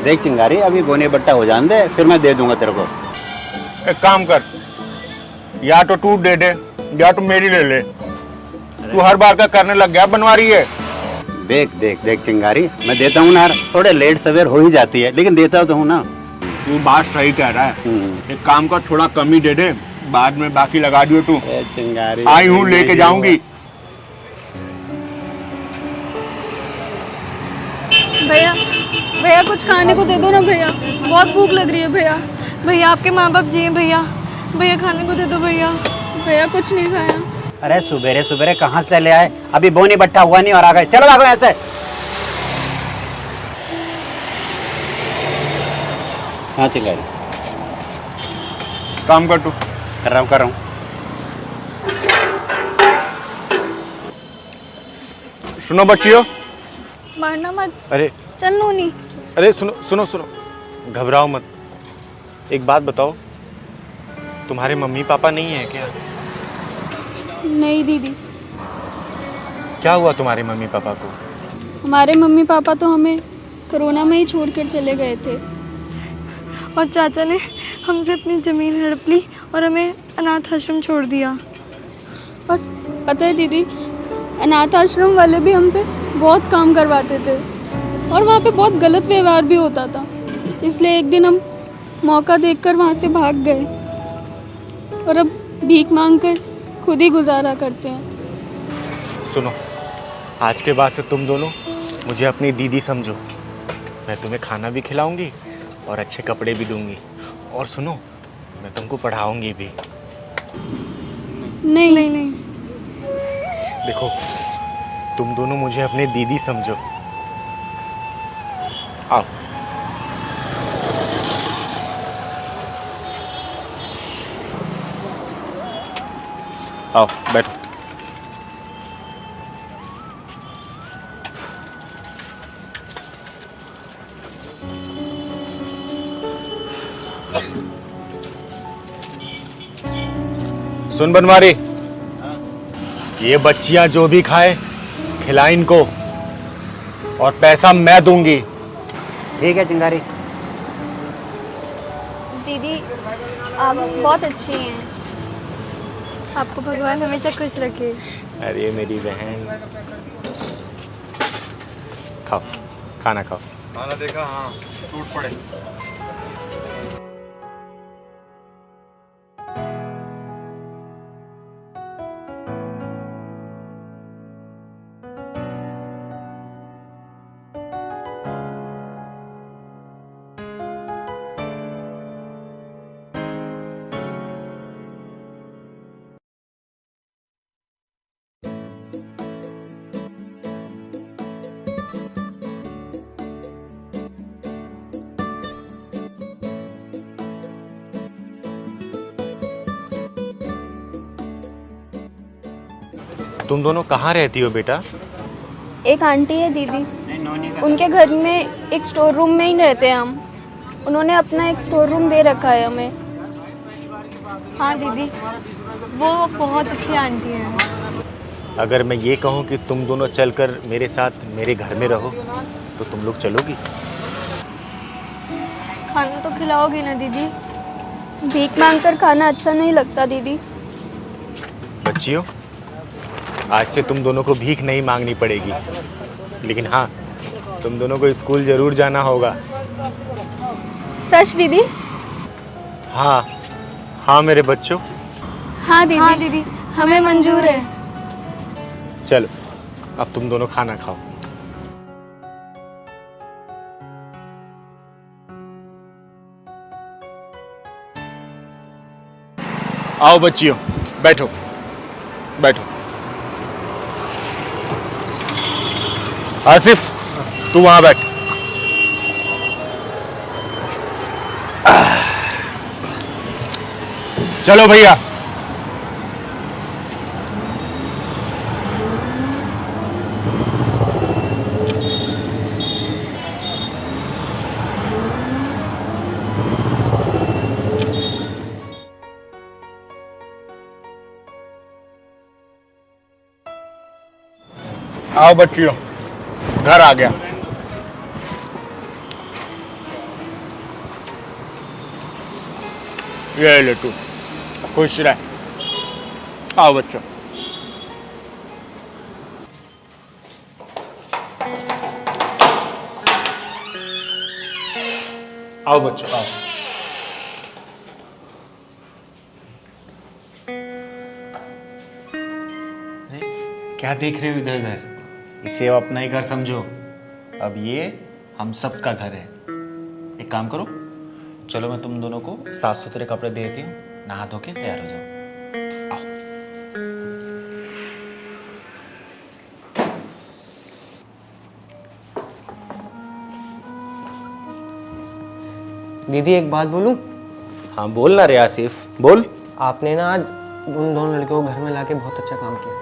देख चिंगारी, अभी बोने बट्टा हो जाने दे, फिर मैं दे दूंगा तेरे को। एक काम कर, या तो तू दे दे या तो मेरी ले ले। तू हर बार का करने लग गया बनवारी है। देख देख देख चिंगारी, मैं देता हूँ ना यार, थोड़े लेट सवेर हो ही जाती है, लेकिन देता तो हूँ ना। तू बात सही कह रहा है। एक काम कर, थोड़ा कम ही दे दे, बाद में बाकी लगा दियो। तू चिंगारी आई हूँ, लेके जाऊंगी। भैया भैया कुछ खाने को दे दो ना भैया, बहुत भूख लग रही है भैया। भैया आपके माँ बाप जी हैं भैया, भैया खाने को दे दो भैया। भैया कुछ नहीं खाया। अरे सुबेरे सुबेरे कहाँ से ले आए, अभी बोनी बट्टा हुआ नहीं और आ गए। चलो भागो यहाँ से। हाँ चिंगारी, काम कर तू। कर रहा हूँ। सुनो बच्चियों। मारना मत। अरे चल नूनी। अरे सुनो सुनो सुनो, घबराओ मत। एक बात बताओ, तुम्हारे मम्मी पापा नहीं है क्या? नहीं दीदी, क्या हुआ तुम्हारे मम्मी पापा को? हमारे मम्मी पापा तो हमें कोरोना में ही छोड़कर चले गए थे। और चाचा ने हमसे अपनी ज़मीन हड़प ली और हमें अनाथ आश्रम छोड़ दिया। और पता है दीदी, अनाथ आश्रम वाले भी हमसे बहुत काम करवाते थे और वहाँ पे बहुत गलत व्यवहार भी होता था। इसलिए एक दिन हम मौका देखकर वहाँ से भाग गए और अब भीख मांगकर खुद ही गुजारा करते हैं। सुनो, आज के बाद से तुम दोनों मुझे अपनी दीदी समझो। मैं तुम्हें खाना भी खिलाऊंगी और अच्छे कपड़े भी दूंगी। और सुनो, मैं तुमको पढ़ाऊंगी भी। नहीं नहीं नहीं, देखो, तुम दोनों मुझे अपनी दीदी समझो। आओ। आओ बैठो। सुन बनवारी, ये बच्चियां जो भी खाए खिला इनको, और पैसा मैं दूंगी। ठीक है चिंगारी। दीदी आप बहुत अच्छी हैं। आपको भगवान हमेशा खुश रखे। अरे मेरी बहन, खाओ, खाना खाओ। खाना देखा? हाँ, टूट पड़े। तुम दोनों कहाँ रहती हो बेटा? एक आंटी है दीदी, उनके घर में एक स्टोर रूम में ही रहते हैं हम। उन्होंने अपना एक स्टोर रूम दे रखा है हमें। हाँ दीदी, वो बहुत अच्छी आंटी हैं। अगर मैं ये कहूँ कि तुम दोनों चलकर मेरे साथ मेरे घर में रहो, तो तुम लोग चलोगी? खाना तो खिलाओगी ना दीदी? भीख मांगकर खाना अच्छा नहीं लगता दीदी। बच्चियों, आज से तुम दोनों को भीख नहीं मांगनी पड़ेगी, लेकिन हाँ, तुम दोनों को स्कूल जरूर जाना होगा। सच दीदी? हाँ हाँ मेरे बच्चों। हाँ दीदी, हाँ दीदी, हमें मंजूर है। चलो, अब तुम दोनों खाना खाओ। आओ बच्चियों, बैठो बैठो। आसिफ, तू वहां बैठ। चलो भैया। आओ बच्चियों, घर आ गया। ये ले तू, खुश रह। आओ बच्चों। आओ बच्चों आओ। अरे, क्या देख रहे हो इधर उधर? इसे अब अपना ही घर समझो। अब ये हम सब का घर है। एक काम करो, चलो मैं तुम दोनों को साफ सुथरे कपड़े दे देती हूँ, नहा धो के तैयार हो जाओ। आओ। दीदी एक बात बोलूं? हाँ बोल ना रे आसिफ, बोल। आपने ना आज उन दोनों लड़कियों को घर में लाके बहुत अच्छा काम किया।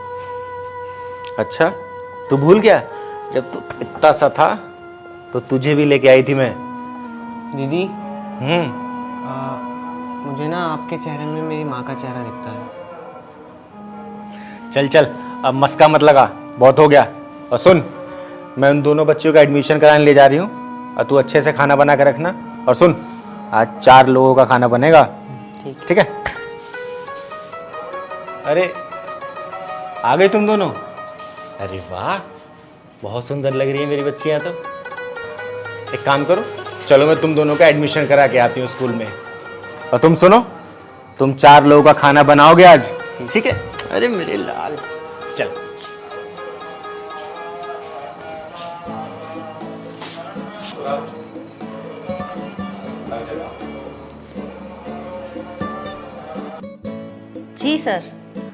अच्छा, तू भूल गया जब तू इतना सा था तो तुझे भी लेके आई थी मैं। दीदी हम्म। मुझे ना आपके चेहरे में मेरी माँ का चेहरा दिखता है। चल चल, अब मस्का मत लगा, बहुत हो गया। और सुन, मैं उन दोनों बच्चियों का एडमिशन कराने ले जा रही हूँ और तू अच्छे से खाना बना के रखना। और सुन, आज 4 लोगों का खाना बनेगा। ठीक है? अरे आ गई तुम दोनों? अरे वाह, बहुत सुंदर लग रही है मेरी बच्चियां तो। एक काम करो, चलो मैं तुम दोनों का एडमिशन करा के आती हूँ स्कूल में। और तुम सुनो, तुम 4 लोगों का खाना बनाओगे आज, ठीक है? अरे मेरे लाल, चल। जी सर,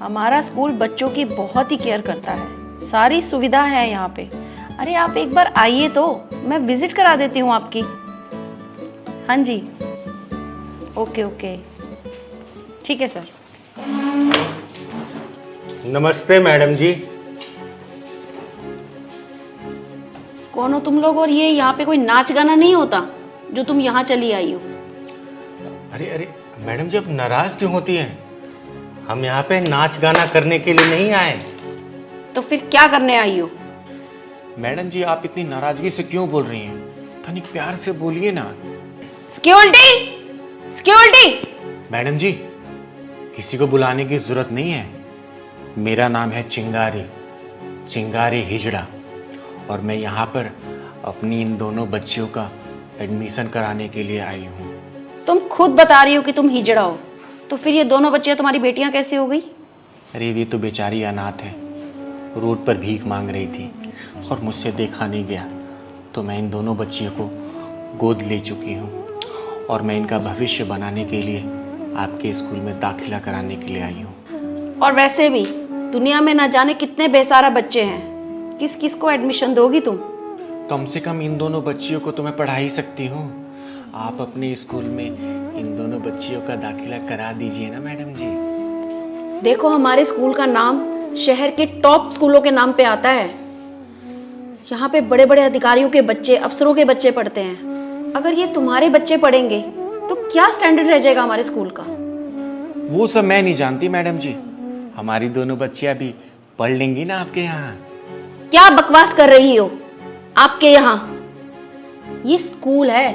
हमारा स्कूल बच्चों की बहुत ही केयर करता है, सारी सुविधा है यहाँ पे। अरे आप एक बार आइए तो मैं विजिट करा देती हूँ आपकी। हाँ जी, ओके ओके, ठीक है सर। नमस्ते मैडम जी। कौन हो तुम लोग? और ये यहाँ पे कोई नाच गाना नहीं होता जो तुम यहाँ चली आई हो? अरे अरे मैडम जी, आप नाराज क्यों होती हैं? हम यहाँ पे नाच गाना करने के लिए नहीं आए। तो फिर क्या करने आई हो? मैडम जी, आप इतनी नाराजगी से क्यों बोल रही हैं? तनिक प्यार से बोलिए ना। Security, security. मैडम जी, किसी को बुलाने की जरूरत नहीं है। मेरा नाम है चिंगारी, चिंगारी हिजड़ा, और मैं यहाँ पर अपनी इन दोनों बच्चियों का एडमिशन कराने के लिए आई हूँ। तुम खुद बता रही हो कि तुम हिजड़ा हो, तो फिर ये दोनों बच्चियां तुम्हारी बेटियां कैसे हो गई? अरे ये तो बेचारी अनाथ है, रोड पर भीख मांग रही थी और मुझसे देखा नहीं गया, तो मैं इन दोनों बच्चियों को गोद ले चुकी हूँ और मैं इनका भविष्य बनाने के लिए आपके स्कूल में दाखिला कराने के लिए आई हूँ। और वैसे भी दुनिया में ना जाने कितने बेसहारा बच्चे हैं, किस किस को एडमिशन दोगी तुम? कम से कम इन दोनों बच्चियों को तो मैं पढ़ा ही सकती हूँ। आप अपने स्कूल में इन दोनों बच्चियों का दाखिला करा दीजिए ना मैडम जी। देखो, हमारे स्कूल का नाम शहर के टॉप स्कूलों के नाम पे आता है। यहाँ पे बड़े बड़े अधिकारियों के बच्चे, अफसरों के बच्चे पढ़ते हैं। अगर ये तुम्हारे बच्चे पढ़ेंगे तो क्या स्टैंडर्ड रह जाएगा हमारे स्कूल का? वो सब मैं नहीं जानती मैडम जी, हमारी दोनों बच्चियां भी पढ़ लेंगी ना आपके यहाँ। क्या बकवास कर रही हो? आपके यहाँ ये स्कूल है,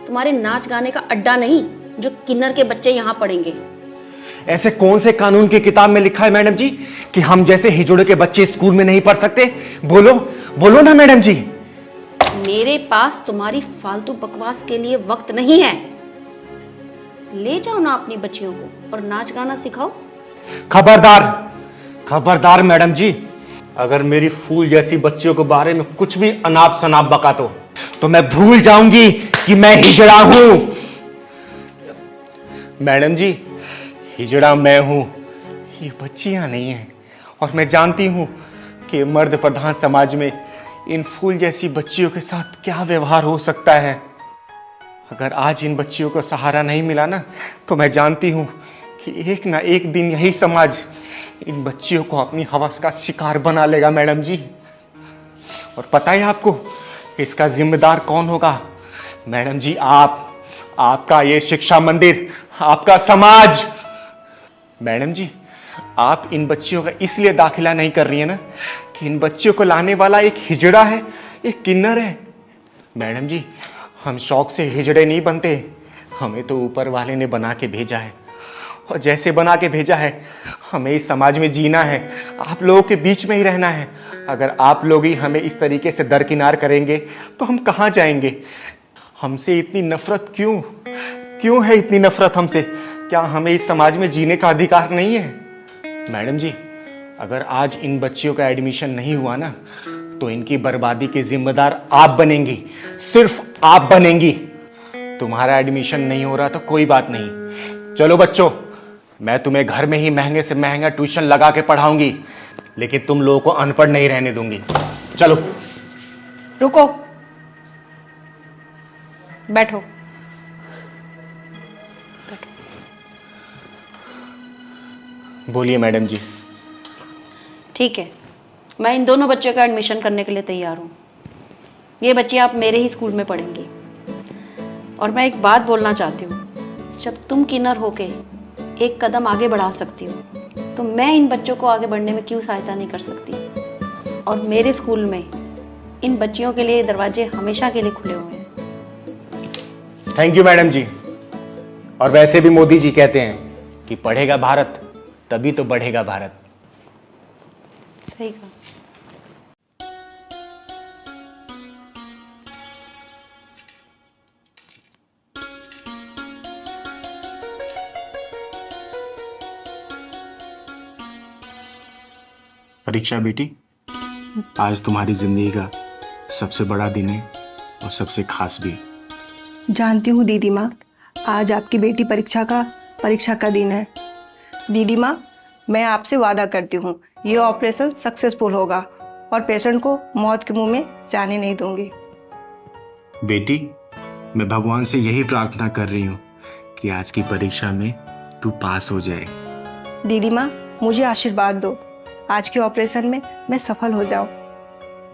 तुम्हारे नाच गाने का अड्डा नहीं जो किन्नर के बच्चे यहाँ पढ़ेंगे। ऐसे कौन से कानून की किताब में लिखा है मैडम जी कि हम जैसे हिजड़े के बच्चे स्कूल में नहीं पढ़ सकते? बोलो बोलो ना मैडम जी। मेरे पास तुम्हारी फालतू बकवास के लिए वक्त नहीं है। ले जाओ ना अपनी बच्चियों को और नाच गाना सिखाओ। खबरदार, खबरदार मैडम जी, अगर मेरी फूल जैसी बच्चियों के बारे में कुछ भी अनाप शनाप बका तो मैं भूल जाऊंगी कि मैं हिजड़ा हूं। मैडम जी, हिजड़ा मैं हूं, ये बच्चियां नहीं हैं। और मैं जानती हूं कि मर्द प्रधान समाज में इन फूल जैसी बच्चियों के साथ क्या व्यवहार हो सकता है। अगर आज इन बच्चियों को सहारा नहीं मिला ना, तो मैं जानती हूं कि एक ना एक दिन यही समाज इन बच्चियों को अपनी हवस का शिकार बना लेगा मैडम जी। और पता है आपको इसका जिम्मेदार कौन होगा? मैडम जी, आपका ये शिक्षा मंदिर, आपका समाज। मैडम जी, आप इन बच्चियों का इसलिए दाखिला नहीं कर रही है ना कि इन बच्चियों को लाने वाला एक हिजड़ा है, एक किन्नर है। मैडम जी, हम शौक से हिजड़े नहीं बनते, हमें तो ऊपर वाले ने बना के भेजा है। और जैसे बना के भेजा है। हमें इस समाज में जीना है, आप लोगों के बीच में ही रहना है। अगर आप लोग ही हमें इस तरीके से दरकिनार करेंगे तो हम कहाँ जाएंगे? हमसे इतनी नफरत क्यों? क्यों है इतनी नफरत हमसे? क्या हमें इस समाज में जीने का अधिकार नहीं है? मैडम जी, अगर आज इन बच्चियों का एडमिशन नहीं हुआ ना, तो इनकी बर्बादी के जिम्मेदार आप बनेंगी, सिर्फ आप बनेंगी। तुम्हारा एडमिशन नहीं हो रहा तो कोई बात नहीं, चलो बच्चों, मैं तुम्हें घर में ही महंगे से महंगा ट्यूशन लगा के पढ़ाऊंगी, लेकिन तुम लोगों को अनपढ़ नहीं रहने दूंगी। चलो। रुको, बैठो। बोलिए मैडम जी। ठीक है, मैं इन दोनों बच्चों का एडमिशन करने के लिए तैयार हूँ। ये बच्चे आप मेरे ही स्कूल में पढ़ेंगी। और मैं एक बात बोलना चाहती हूँ, जब तुम किन्नर होके एक कदम आगे बढ़ा सकती हो, तो मैं इन बच्चों को आगे बढ़ने में क्यों सहायता नहीं कर सकती? और मेरे स्कूल में इन बच्चियों के लिए दरवाजे हमेशा के लिए खुले हुए हैं। थैंक यू मैडम जी। और वैसे भी मोदी जी कहते हैं कि पढ़ेगा भारत तभी तो बढ़ेगा भारत। सही कहा। परीक्षा बेटी, आज तुम्हारी जिंदगी का सबसे बड़ा दिन है और सबसे खास भी। जानती हूँ दीदी माँ, आज आपकी बेटी परीक्षा का दिन है। दीदी माँ, मैं आपसे वादा करती हूँ, ये ऑपरेशन सक्सेसफुल होगा और पेशेंट को मौत के मुंह में जाने नहीं दूंगी। बेटी, मैं भगवान से यही प्रार्थना कर रही हूँ कि आज की परीक्षा में तू पास हो जाए। दीदी माँ, मुझे आशीर्वाद दो, आज के ऑपरेशन में मैं सफल हो जाऊं।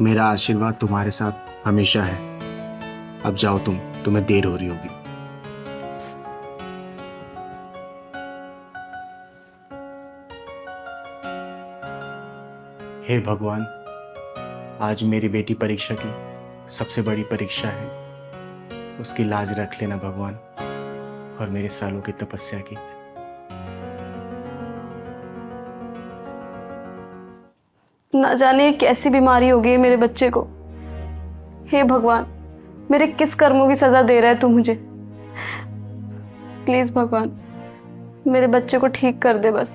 मेरा आशीर्वाद तुम्हारे साथ हमेशा है। अब जाओ तुम्हें देर हो रही होगी। हे भगवान, आज मेरी बेटी परीक्षा की सबसे बड़ी परीक्षा है, उसकी लाज रख लेना भगवान, और मेरे सालों की तपस्या की। ना जाने कैसी बीमारी हो गई है मेरे बच्चे को। हे भगवान, मेरे किस कर्मों की सजा दे रहा है तू मुझे? प्लीज भगवान, मेरे बच्चे को ठीक कर दे बस।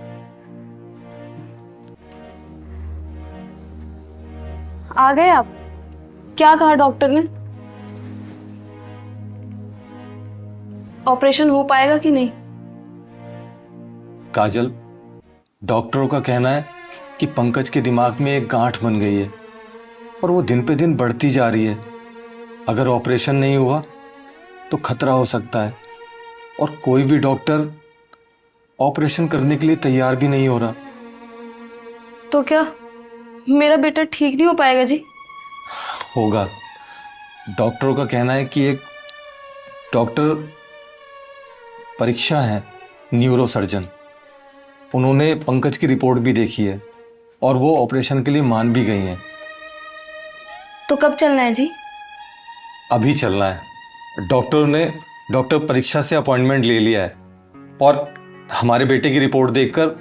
आ गए आप? क्या कहा डॉक्टर ने? ऑपरेशन हो पाएगा कि नहीं? काजल, डॉक्टरों का कहना है कि पंकज के दिमाग में एक गांठ बन गई है और वो दिन पे दिन बढ़ती जा रही है। अगर ऑपरेशन नहीं हुआ तो खतरा हो सकता है, और कोई भी डॉक्टर ऑपरेशन करने के लिए तैयार भी नहीं हो रहा। तो क्या मेरा बेटा ठीक नहीं हो पाएगा जी? होगा। डॉक्टरों का कहना है कि एक डॉक्टर परीक्षा है, न्यूरो सर्जन, उन्होंने पंकज की रिपोर्ट भी देखी है और वो ऑपरेशन के लिए मान भी गई हैं। तो कब चलना है जी? अभी चलना है। डॉक्टर परीक्षा से अपॉइंटमेंट ले लिया है और हमारे बेटे की रिपोर्ट देखकर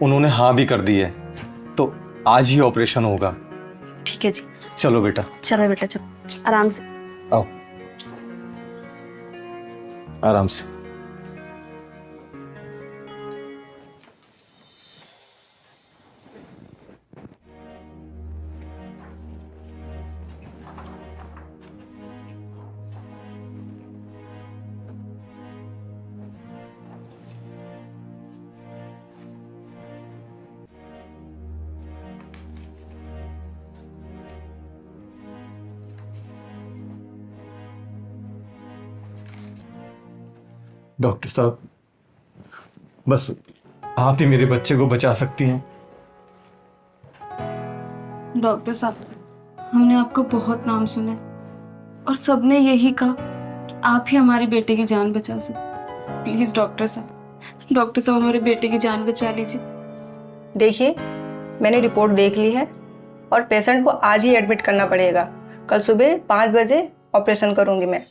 उन्होंने हाँ भी कर दी है, तो आज ही ऑपरेशन होगा। ठीक है जी। चलो बेटा। चलो बेटा, चलो आराम से। आओ, आराम से। डॉक्टर साहब, बस आप ही मेरे बच्चे को बचा सकती हैं। डॉक्टर साहब, हमने आपका बहुत नाम सुना और सबने यही कहा कि आप ही हमारे बेटे की जान बचा सकते। प्लीज डॉक्टर साहब हमारे बेटे की जान बचा लीजिए। देखिए, मैंने रिपोर्ट देख ली है और पेशेंट को आज ही एडमिट करना पड़ेगा। कल सुबह 5 बजे ऑपरेशन करूंगी मैं,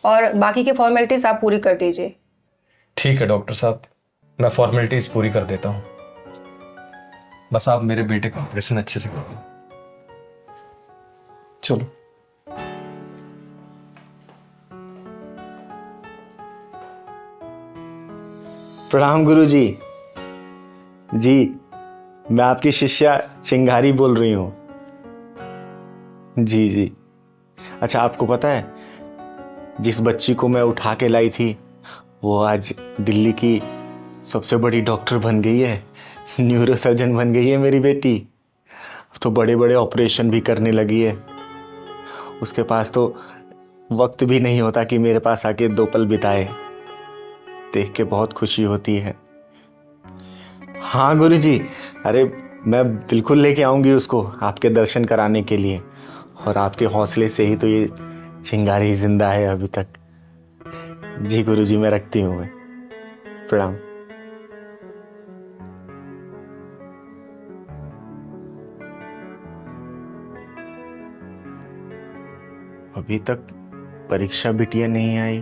और बाकी की फॉर्मेलिटीज आप पूरी कर दीजिए। ठीक है डॉक्टर साहब, मैं फॉर्मेलिटीज पूरी कर देता हूँ, बस आप मेरे बेटे का ऑपरेशन अच्छे से करो। चलो। प्रणाम गुरुजी। जी, मैं आपकी शिष्या चिंगारी बोल रही हूँ। जी जी। अच्छा, आपको पता है जिस बच्ची को मैं उठा के लाई थी वो आज दिल्ली की सबसे बड़ी डॉक्टर बन गई है, न्यूरो सर्जन बन गई है मेरी बेटी। अब तो बड़े बड़े ऑपरेशन भी करने लगी है। उसके पास तो वक्त भी नहीं होता कि मेरे पास आके 2 पल बिताए। देख के बहुत खुशी होती है। हाँ गुरुजी, अरे मैं बिल्कुल लेके आऊंगी उसको आपके दर्शन कराने के लिए, और आपके हौसले से ही तो ये चिंगारी जिंदा है अभी तक। जी गुरुजी, मैं रखती हूँ। मैं प्रणाम। अभी तक परीक्षा बिटिया नहीं आई।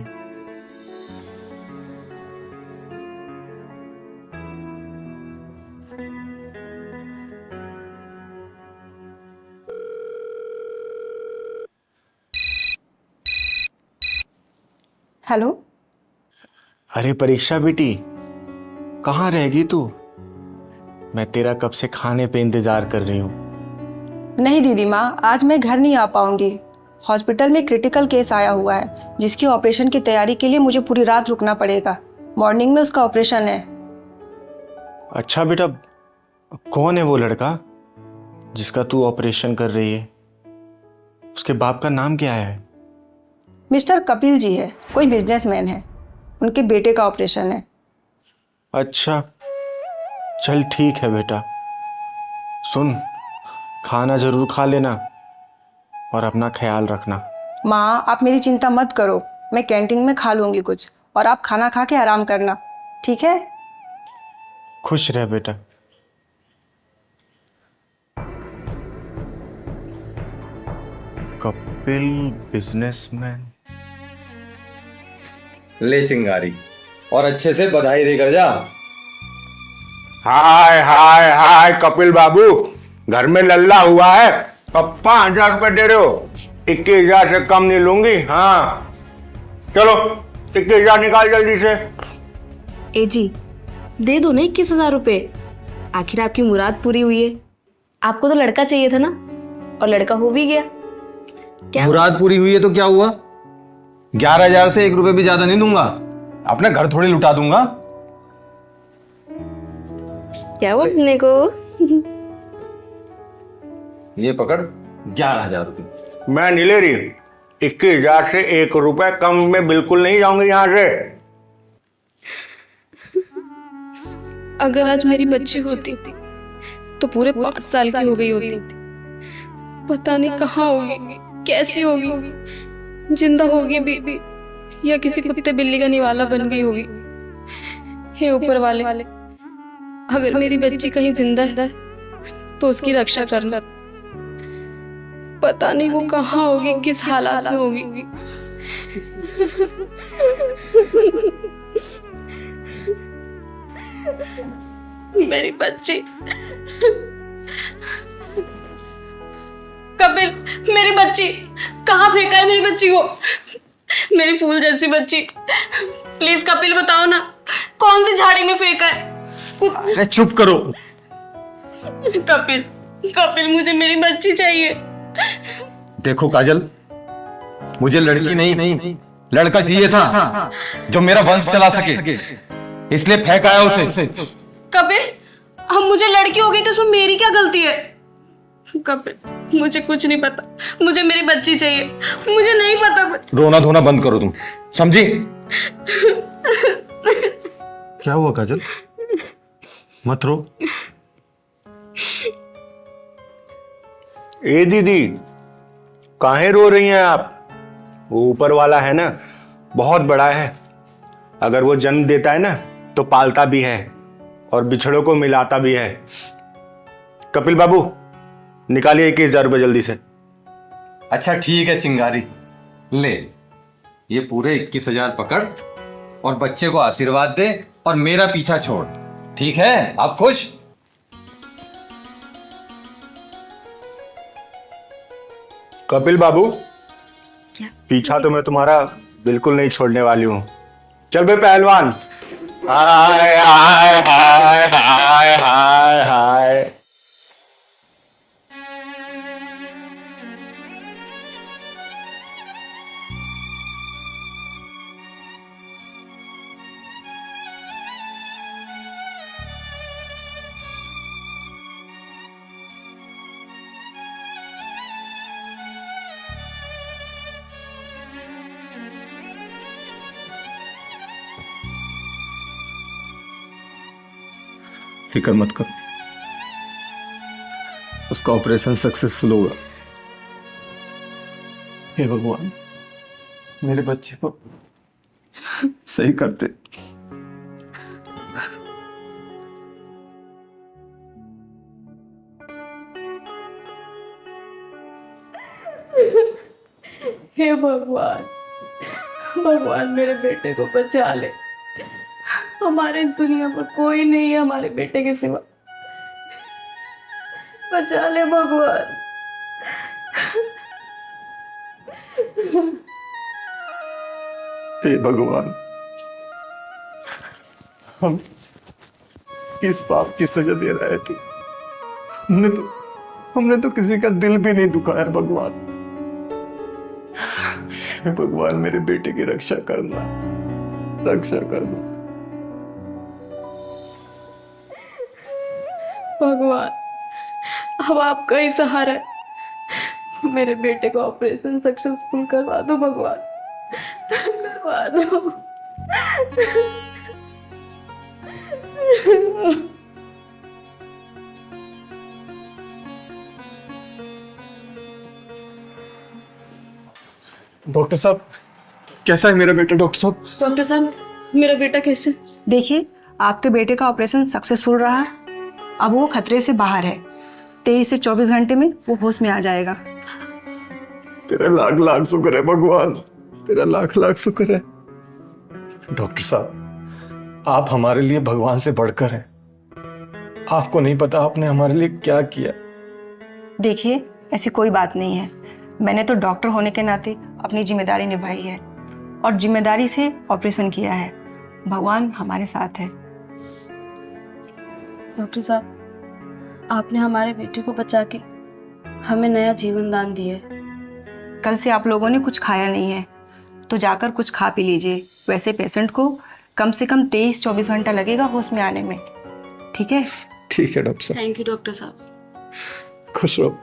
हेलो। अरे परीक्षा बेटी, कहाँ रहेगी तू? मैं तेरा कब से खाने पे इंतजार कर रही हूँ। नहीं दीदी माँ, आज मैं घर नहीं आ पाऊंगी। हॉस्पिटल में क्रिटिकल केस आया हुआ है जिसकी ऑपरेशन की तैयारी के लिए मुझे पूरी रात रुकना पड़ेगा। मॉर्निंग में उसका ऑपरेशन है। अच्छा बेटा, कौन है वो लड़का जिसका तू ऑपरेशन कर रही है? उसके बाप का नाम क्या है? मिस्टर कपिल जी है, कोई बिजनेसमैन है। उनके बेटे का ऑपरेशन है। अच्छा, चल ठीक है बेटा। सुन, खाना जरूर खा लेना और अपना ख्याल रखना। माँ, आप मेरी चिंता मत करो, मैं कैंटीन में खा लूंगी कुछ, और आप खाना खा के आराम करना, ठीक है? खुश रह बेटा। कपिल बिजनेसमैन। ले चिंगारी, और अच्छे से बधाई देकर जा। हाय हाय हाय कपिल बाबू, घर में लल्ला हुआ है। अब 5,000 रुपए दे रहे हो? 21,000 से कम नहीं लूंगी। हाँ चलो 21,000 निकाल जल्दी से। ए जी, दे दो ना 21,000 रुपए। आखिर आपकी मुराद पूरी हुई है। आपको तो लड़का चाहिए था ना, और लड़का हो भी गया। क्या मुराद पूरी हुई है तो क्या हुआ? 11,000 से 1 रुपए भी ज्यादा नहीं दूंगा। अपने घर थोड़ी लुटा दूंगा। क्या हुआ अपने को? ये पकड़ 11,000 रुपए। मैं नहीं ले रही। 21,000 से 1 रुपए कम में बिल्कुल नहीं जाऊंगी यहां से। अगर आज मेरी बच्ची होती तो पूरे 5 साल की हो गई होती। पता नहीं कहाँ होगी, कैसी होगी, जिंदा होगी भी या किसी कुत्ते बिल्ली का निवाला बन गई होगी। हे ऊपर वाले, अगर मेरी बच्ची कहीं जिंदा है तो उसकी रक्षा करना। पता नहीं वो कहाँ होगी, किस हालात में होगी। मेरी बच्ची। कपिल, मेरी बच्ची कहाँ फेंका है? मेरी बच्ची को, मेरी फूल जैसी बच्ची। प्लीज कपिल बताओ ना, कौन सी झाड़ी में फेंका है? अरे चुप करो। कपिल, कपिल मुझे मेरी बच्ची चाहिए। देखो काजल, मुझे लड़की नहीं लड़का चाहिए था जो मेरा वंश चला सके, इसलिए फेंका है उसे। कपिल, अब मुझे लड़की हो गई तो उसमें मेरी क्या गलती है? कपिल, मुझे कुछ नहीं पता, मुझे मेरी बच्ची चाहिए। मुझे नहीं पता कुछ। रोना धोना बंद करो तुम, समझी? क्या हुआ काजल? मत रो। ए दीदी, काहे रो रही हैं आप? वो ऊपर वाला है ना, बहुत बड़ा है। अगर वो जन्म देता है ना तो पालता भी है और बिछड़ों को मिलाता भी है। कपिल बाबू, निकालिए 21,000 रुपए जल्दी से। अच्छा ठीक है चिंगारी, ले ये पूरे 21,000 पकड़ और बच्चे को आशीर्वाद दे और मेरा पीछा छोड़। ठीक है, आप खुश? कपिल बाबू, पीछा तो मैं तुम्हारा बिल्कुल नहीं छोड़ने वाली हूँ। चल बे पहलवान। हाय हाय हाय हाय हाय हाय। फिक्र मत कर, उसका ऑपरेशन सक्सेसफुल होगा। हे भगवान, मेरे बच्चे को सही करते। हे भगवान, भगवान मेरे बेटे को बचा ले। हमारे इस दुनिया में कोई नहीं है हमारे बेटे के सिवा। बचा ले भगवान। हे भगवान, हम किस पाप की सजा दे रहा है तू? हमने तो किसी का दिल भी नहीं दुखाया भगवान। हे भगवान, मेरे बेटे की रक्षा करना, रक्षा करना। भगवान, अब आपका ही सहारा है। मेरे बेटे को ऑपरेशन सक्सेसफुल करवा दो भगवान, करवा दो। डॉक्टर साहब, कैसा है मेरा बेटा? डॉक्टर साहब, डॉक्टर साहब, मेरा बेटा कैसे? देखिए, आपके बेटे का ऑपरेशन सक्सेसफुल रहा है। अब वो खतरे से बाहर है। 23 से 24 घंटे में वो होश में आ जाएगा। तेरा लाख लाख शुक्र है भगवान, तेरा लाख लाख शुक्र है। डॉक्टर साहब, आप हमारे लिए भगवान से बढ़कर हैं। आपको नहीं पता आपने हमारे लिए क्या किया। देखिए, ऐसी कोई बात नहीं है। मैंने तो डॉक्टर होने के नाते अपनी जिम्मेदारी निभाई है और जिम्मेदारी से ऑपरेशन किया है। भगवान हमारे साथ है। डॉक्टर साहब, आपने हमारे बेटे को बचा के हमें नया जीवन दान दिया है। कल से आप लोगों ने कुछ खाया नहीं है, तो जाकर कुछ खा पी लीजिए। वैसे पेशेंट को कम से कम 23-24 घंटा लगेगा होश में आने में। ठीक है? ठीक है डॉक्टर साहब। थैंक यू डॉक्टर साहब। खुश रहो।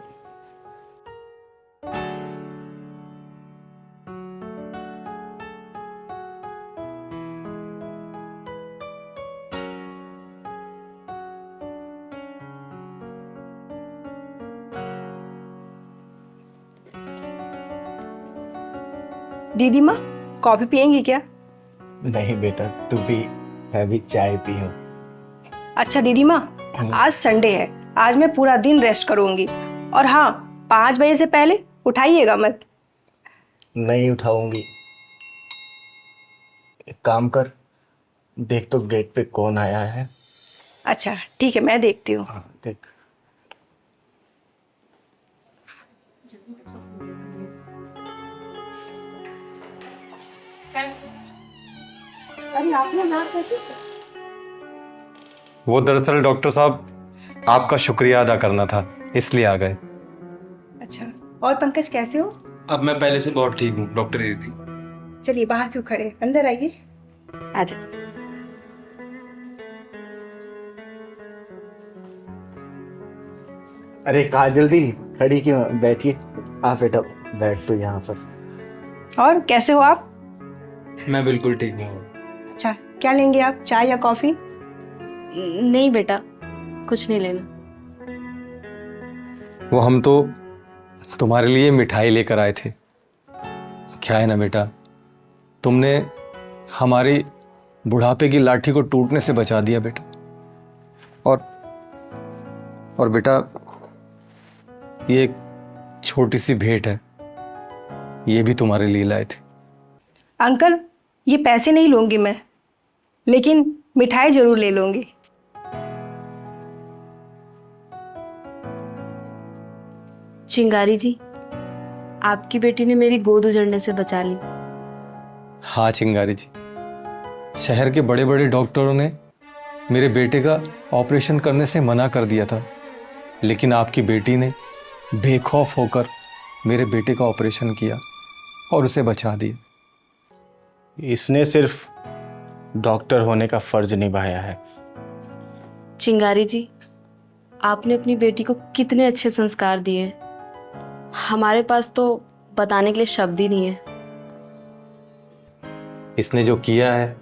दीदी माँ, कॉफी पियेंगी क्या? नहीं बेटा, तू भी, मैं भी चाय पी हूँ। अच्छा दीदी माँ, आज संडे है, आज मैं पूरा दिन रेस्ट करूंगी। और हाँ, 5 बजे से पहले उठाइएगा मत। नहीं उठाऊंगी। एक काम कर, देख तो गेट पे कौन आया है। अच्छा ठीक है, मैं देखती हूँ। हाँ, देख। अरे आपने ना कैसे? वो दरअसल डॉक्टर साहब आपका शुक्रिया अदा करना था, इसलिए आ गए। अच्छा, और पंकज कैसे हो? अब मैं पहले से बहुत ठीक हूँ डॉक्टर दीदी। चलिए बाहर क्यों खड़े, अंदर आइए। आजा। अरे कहा जल्दी खड़ी क्यों? बैठिए। आप बेटा बैठ तो यहाँ पर। और कैसे हो आप? मैं बिल्कुल ठीक हूँ। अच्छा, क्या लेंगे आप, चाय या कॉफी? नहीं बेटा, कुछ नहीं लेना। वो हम तो तुम्हारे लिए मिठाई लेकर आए थे। क्या है ना बेटा, तुमने हमारी बुढ़ापे की लाठी को टूटने से बचा दिया बेटा। और बेटा, ये एक छोटी सी भेंट है, ये भी तुम्हारे लिए लाए थे। अंकल, ये पैसे नहीं लूंगी मैं, लेकिन मिठाई जरूर ले लूंगी। चिंगारी जी, आपकी बेटी ने मेरी गोद उजड़ने से बचा ली। हाँ चिंगारी जी, शहर के बड़े बड़े डॉक्टरों ने मेरे बेटे का ऑपरेशन करने से मना कर दिया था, लेकिन आपकी बेटी ने बेखौफ होकर मेरे बेटे का ऑपरेशन किया और उसे बचा दिया। इसने सिर्फ डॉक्टर होने का फर्ज निभाया है। चिंगारी जी, आपने अपनी बेटी को कितने अच्छे संस्कार दिए, हमारे पास तो बताने के लिए शब्द ही नहीं है। इसने जो किया है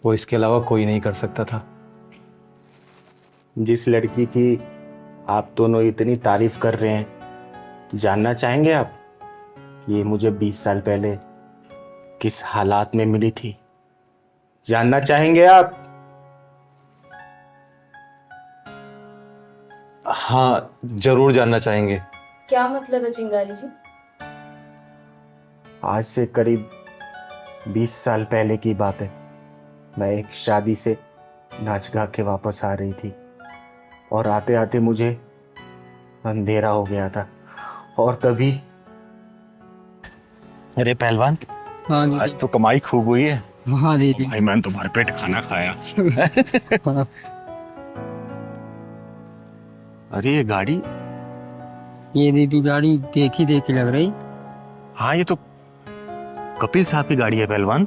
वो इसके अलावा कोई नहीं कर सकता था। जिस लड़की की आप दोनों इतनी तारीफ कर रहे हैं, जानना चाहेंगे आप ये मुझे 20 साल पहले किस हालात में मिली थी? जानना चाहेंगे आप? हाँ जरूर जानना चाहेंगे। क्या मतलब है चिंगारी जी? आज से करीब 20 साल पहले की बात है। मैं एक शादी से नाच गा के वापस आ रही थी और आते आते मुझे अंधेरा हो गया था और तभी अरे पहलवान, हाँ जी। आज तो कमाई खूब हुई है। हाँ दीदी। भाई मैंने तो भरपेट खाना खाया। अरे ये गाड़ी, ये दीदी गाड़ी देखी लग रही। हाँ ये तो कपिल साहब की गाड़ी है पहलवान,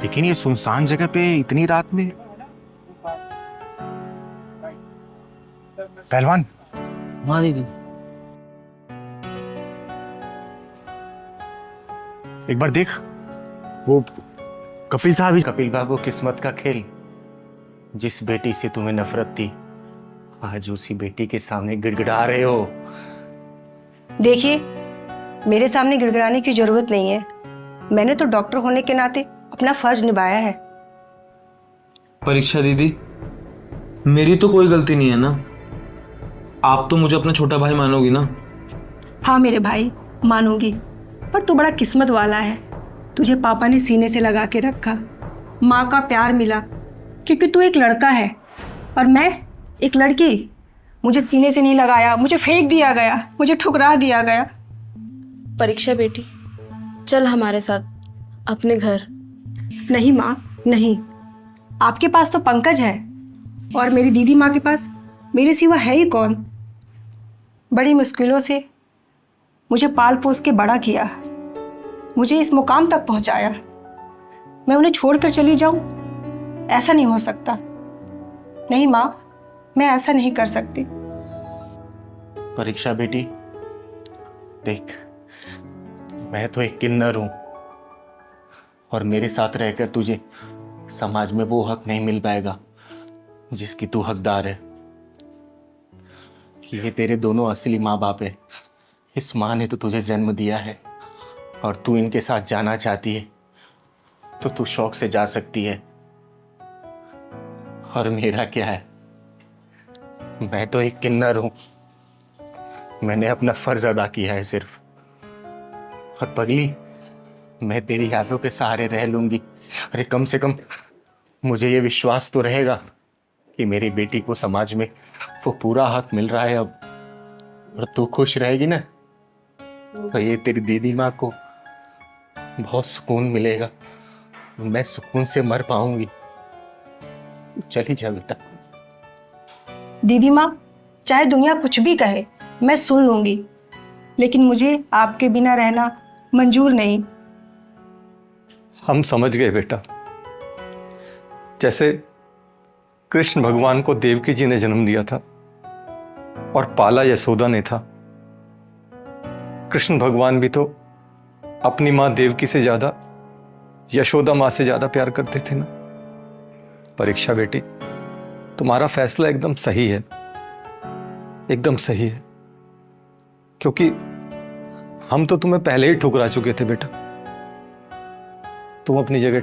लेकिन ये सुनसान जगह पे इतनी रात में। पहलवान हाँ दीदी। एक बार देख, वो कपिल साहब ही। कपिल बाबू, किस्मत का खेल। जिस बेटी से तुम्हें नफरत थी, आज उसी बेटी के सामने गिड़गिड़ा रहे हो। देखिए, मेरे सामने गिड़गिड़ाने की जरूरत नहीं है। मैंने तो डॉक्टर होने के नाते अपना फर्ज निभाया है। परीक्षा दीदी, मेरी तो कोई गलती नहीं है ना? आप तो मुझे अपना छोटा भाई मानोगी ना? हाँ मेरे भाई, मानूंगी। पर तू बड़ा किस्मत वाला है, तुझे पापा ने सीने से लगा के रखा। माँ का प्यार मिला क्योंकि तू एक लड़का है और मैं एक लड़की। मुझे सीने से नहीं लगाया, मुझे फेंक दिया गया, मुझे ठुकरा दिया गया। परीक्षा बेटी, चल हमारे साथ अपने घर। नहीं माँ, नहीं। आपके पास तो पंकज है और मेरी दीदी माँ के पास मेरे सिवा है ही कौन। बड़ी मुश्किलों से मुझे पाल पोस के बड़ा किया, मुझे इस मुकाम तक पहुंचाया। मैं उन्हें छोड़कर चली जाऊं? ऐसा नहीं हो सकता। नहीं माँ, मैं ऐसा नहीं कर सकती। परीक्षा बेटी, देख, मैं तो एक किन्नर हूं और मेरे साथ रहकर तुझे समाज में वो हक नहीं मिल पाएगा जिसकी तू हकदार है। ये तेरे दोनों असली माँ बाप है। इस माँ ने तो तुझे जन्म दिया है और तू इनके साथ जाना चाहती है तो तू शौक से जा सकती है। और मेरा क्या है, मैं तो एक किन्नर हूं। मैंने अपना फर्ज अदा किया है सिर्फ। और पगली, मैं तेरी यादों के सहारे रह लूंगी। अरे कम से कम मुझे ये विश्वास तो रहेगा कि मेरी बेटी को समाज में वो पूरा हक मिल रहा है अब। और तू खुश रहेगी ना, तो ये तेरी दीदी माँ को बहुत सुकून मिलेगा। मैं सुकून से मर पाऊंगी। चली जा बेटा। दीदी माँ, चाहे दुनिया कुछ भी कहे मैं सुन लूंगी, लेकिन मुझे आपके बिना रहना मंजूर नहीं। हम समझ गए बेटा। जैसे कृष्ण भगवान को देवकी जी ने जन्म दिया था और पाला यशोदा ने था, कृष्ण भगवान भी तो अपनी मां देवकी से ज्यादा यशोदा मां से ज्यादा प्यार करते थे ना। परीक्षा बेटी, तुम्हारा फैसला एकदम सही है, एकदम सही है, क्योंकि हम तो तुम्हें पहले ही ठुकरा चुके थे बेटा। तुम अपनी जगह